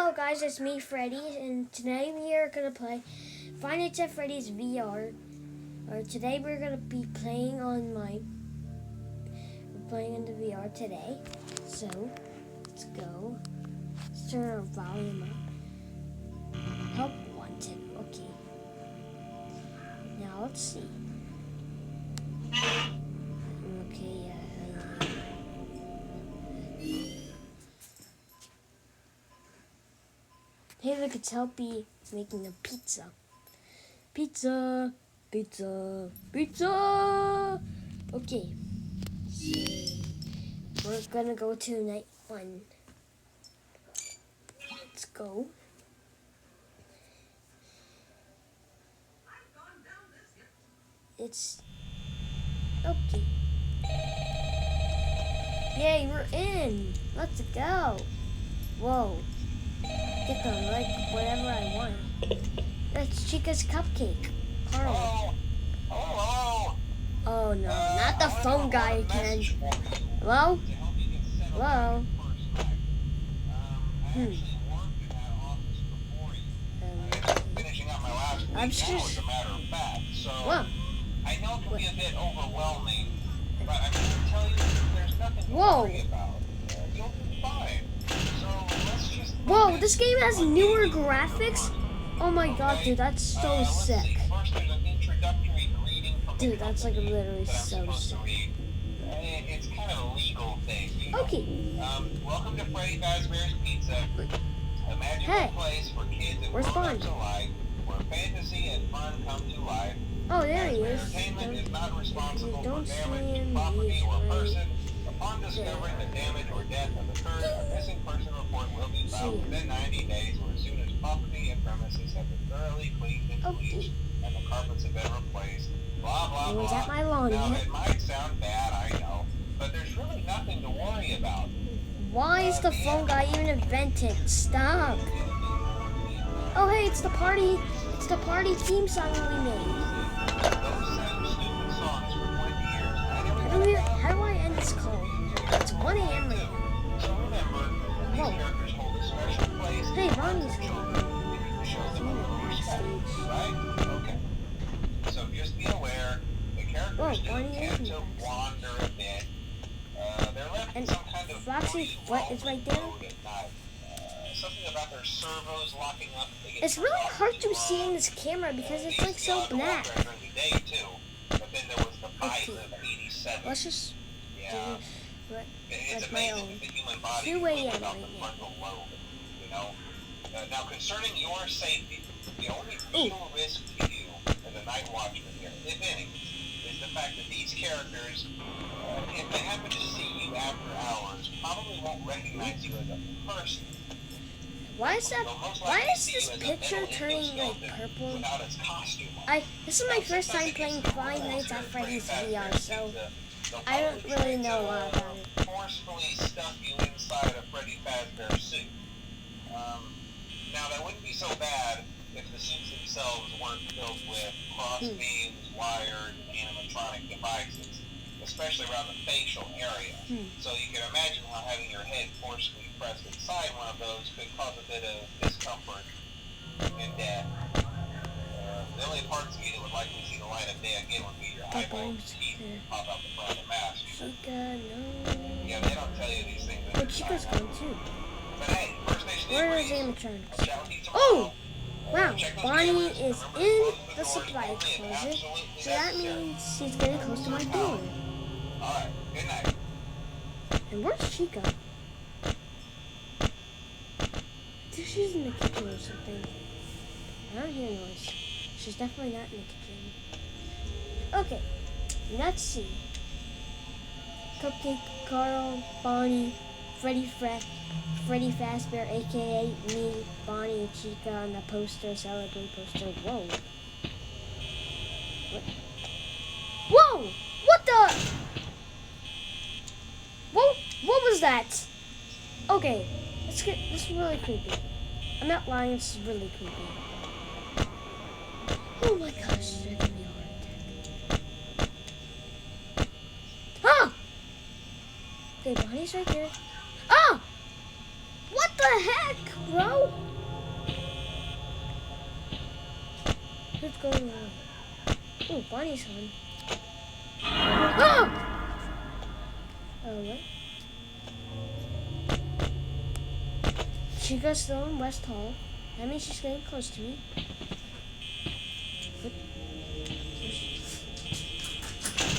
Hello guys, it's me Freddy, and today we are gonna play Five Nights at Freddy's VR. Today we're gonna be playing on the VR today. So let's go. Let's turn our volume up. Help wanted. Okay. Now let's see. Okay. Hey, look, it's Helpy making a pizza. Pizza, pizza, pizza. Okay, so we're gonna go to night 1. Let's go. It's okay. Yay, we're in. Let's go. Whoa. Get them like whatever I want. That's Chica's cupcake. Carl. Hello. Oh no, not the phone guy again. Hello? Hello? I'm just. Whoa. I know it can be a bit overwhelming, but I'm going to tell you there's nothing to worry about. You'll be fine. So let's just. Whoa, this game has newer graphics? Oh my god, dude, that's so sick. First, there's an introductory greeting from the Dude, that's like literally that I'm so supposed sick. to read. It's kind of a legal thing. You know? Okay. Welcome to Freddy Fazbear's Pizza, a magical place for kids and grown-ups alike, where fantasy and fun come to life. Oh, there he is. Entertainment is not responsible for Don't see damage to him. property or He's person. Upon discovering that damage or death has occurred, a missing person report will be filed within 90 days or as soon as property and premises have been thoroughly cleaned and bleached and the carpets have been replaced. Blah, blah, Was blah. that my lawn Now, yet? it might sound bad, I know, but there's really nothing to worry about. Why is the phone guy even invented? Stop. Oh, hey, it's the party. It's the party theme song we made. How do I end this call? It's 1 a.m. right now. So remember, these characters hold a special place. Hey, Ronnie's coming. If you show them a little respect, right? Okay. So just be aware, the characters do tend to wander a bit. They're left in some kind of Foxy's foot is right there. Something about their servos locking up. It's really hard to see in this camera because it's like so black. Okay. Let's just do this like my own. 2 a.m. right now. Now, concerning your safety, the only real risk to you as a night watchman here, if any, is the fact that these characters, if they happen to see you after hours, probably won't recognize you as a person. Why is this picture turning like purple? This is my first time playing Five Nights at Freddy's VR, so I don't really know a lot about it. Forcefully stuff you inside a Freddy Fazbear suit. Now that wouldn't be so bad if the suits themselves weren't filled with cross beams, wired, animatronic devices, especially around the facial area. So you can imagine how having your head forcefully pressed inside one of those could cause a bit of discomfort and death. The only parts of you that would likely see the light of day again would be your eyeballs and teeth pop out the front of the mask. Chica, no. Yeah, they don't tell you these things. But Chica's gone too. But hey, first station Where is animatronics? Oh! Wow, Bonnie is in the supply closet, so that means she's getting close to my door. Alright, good night. And where's Chica? I think she's in the kitchen or something. I don't hear noise. She's definitely not in the kitchen. Okay, let's see. Cupcake, Carl, Bonnie, Freddy Fazbear, aka me, Bonnie, and Chica on the poster, celebrate poster. Whoa. What? Whoa! What the? Whoa! What was that? Okay, this is really creepy. I'm not lying, this is really creepy. Oh my gosh, they're gonna be hard. Ah! Okay, Bonnie's right there. Ah! What the heck? bro? What's going on? Oh, Bonnie's home. Ah! Oh, what? Chica's still in West Hall. That means she's getting close to me. What?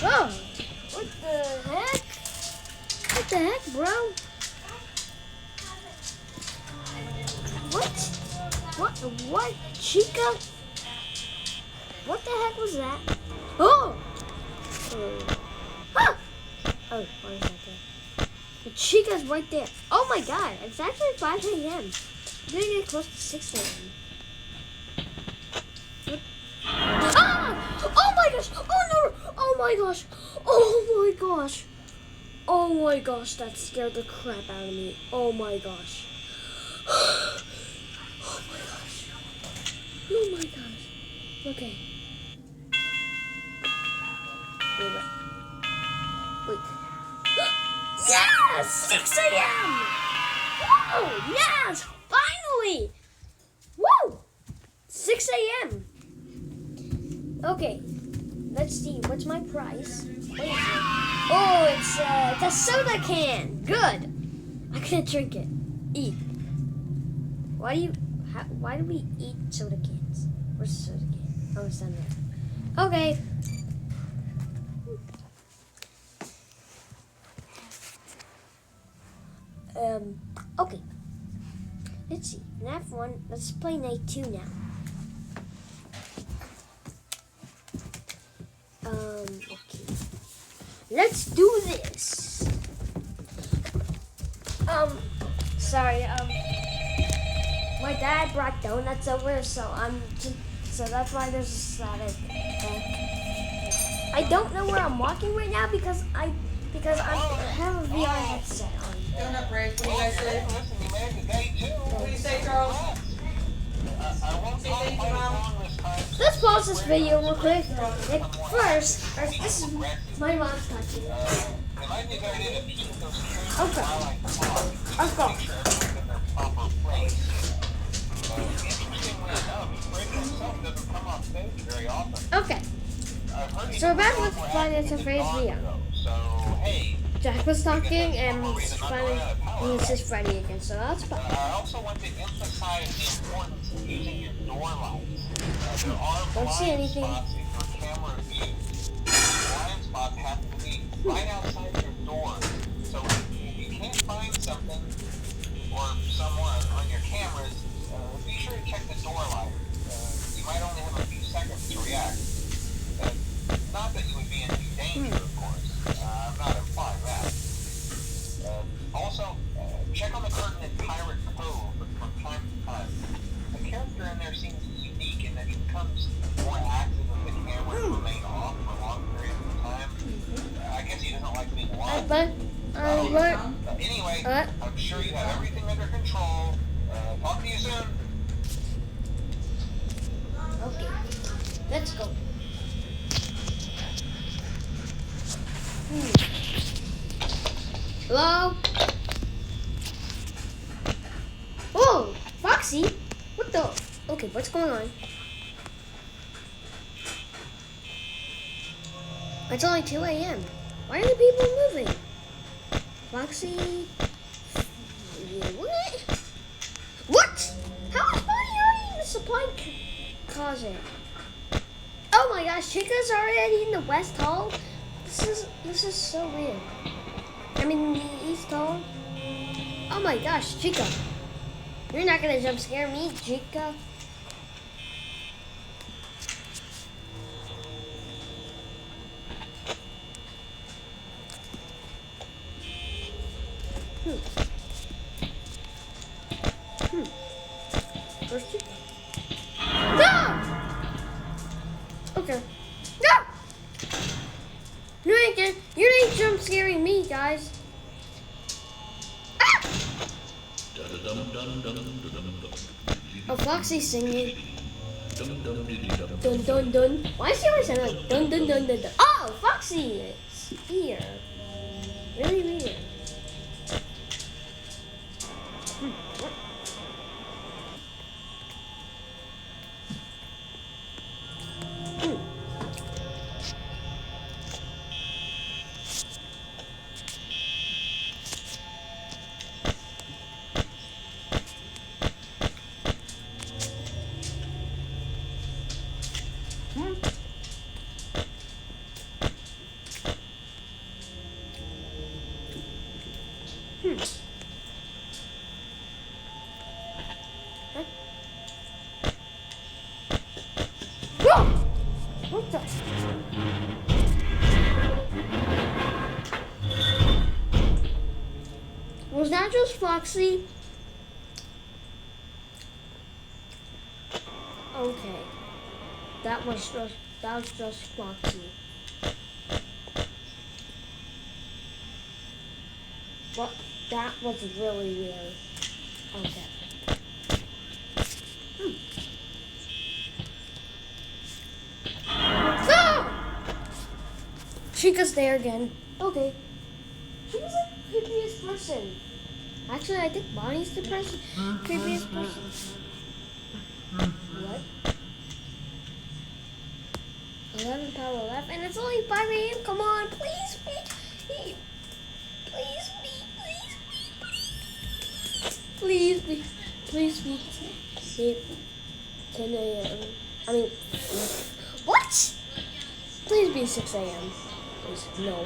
Oh! What the heck? What the heck, bro? What? Chica? What the heck was that? Oh! Ah! Oh, why is that there? The Chica's right there. Oh my god, it's actually 5 a.m. I'm gonna get close to 6 a.m. What? Ah! Oh my gosh! Oh no! Oh my gosh! Oh my gosh! Oh my gosh, that scared the crap out of me. Oh my gosh. Oh my gosh. Oh my gosh. Okay. Wait. Yes! 6 a.m! Whoa! Yes! Finally! Woo! 6 a.m. Okay. Let's see. What's my price? What is it? Oh, it's a soda can. Good. I can't drink it. Eat. Why do we eat soda cans? Where's the soda can? Oh, it's down there. Okay. Okay. Let's see. Night 1. Let's play night 2 now. Okay. Let's do this. Sorry, my dad brought donuts over, so so that's why there's a static. I don't know where I'm walking right now because I have a VR headset on. Donut break. What do you guys say? What do you say, Charles? Say thank you, Mom. Let's pause this video real quick. First, this is my mom's touching. Okay. Let's go. Okay. So we're back with Finance and Freddy's video. Jack was talking and finally this is Freddy again, so that's fine. I also want to emphasize the importance of using your door lights. There are Don't see anything. spots in your camera view. Blind spots have to be right outside your door. So if you can't find something or someone on your cameras, be sure to check the door light. You might only have a few seconds to react. Not that you would be in any danger, of course. I'm not implying that. Also, check on the curtain in Pirate Cove from time to time. The character in there seems unique in that he becomes more active if the cameras remain off for long periods of time. I guess he doesn't like being watched. Anyway, I'm sure you have everything under control. Talk to you soon. Okay, let's go. Hello? Oh, Foxy? What the? Okay, what's going on? It's only 2 a.m. Why are the people moving? Foxy? What? What? How is Bonnie already in the supply closet? Oh my gosh, Chica's already in the West Hall? This is so weird. I mean, the East Hall. Oh my gosh, Chica. You're not gonna jump scare me, Chica. Where's Chica? No! Okay. No! You ain't jump scaring me, guys. Ah! Oh, Foxy's singing. Dun dun dun. Why is she always saying like dun dun dun dun dun? Oh, Foxy is here. Really weird. Foxy. Okay. That was just Foxy. But that was really weird. Okay. Ah! Chica's there again. Okay. Chica's like the creepiest person. Actually, I think Bonnie's the creepiest person. What? 11 power left, and it's only 5 a.m. Come on, please be. Please be. Please be. Please be. 10 a.m. I mean, what? Please be 6 a.m. Please, no.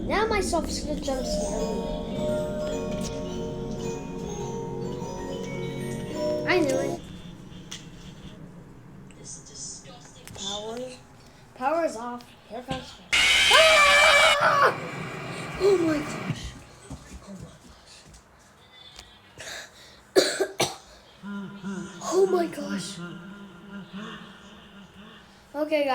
Now my self-'s gonna jump scare me. I knew it. Power's off. Here comes Freddy. Ah! Oh my gosh. Oh my gosh. Okay, guys.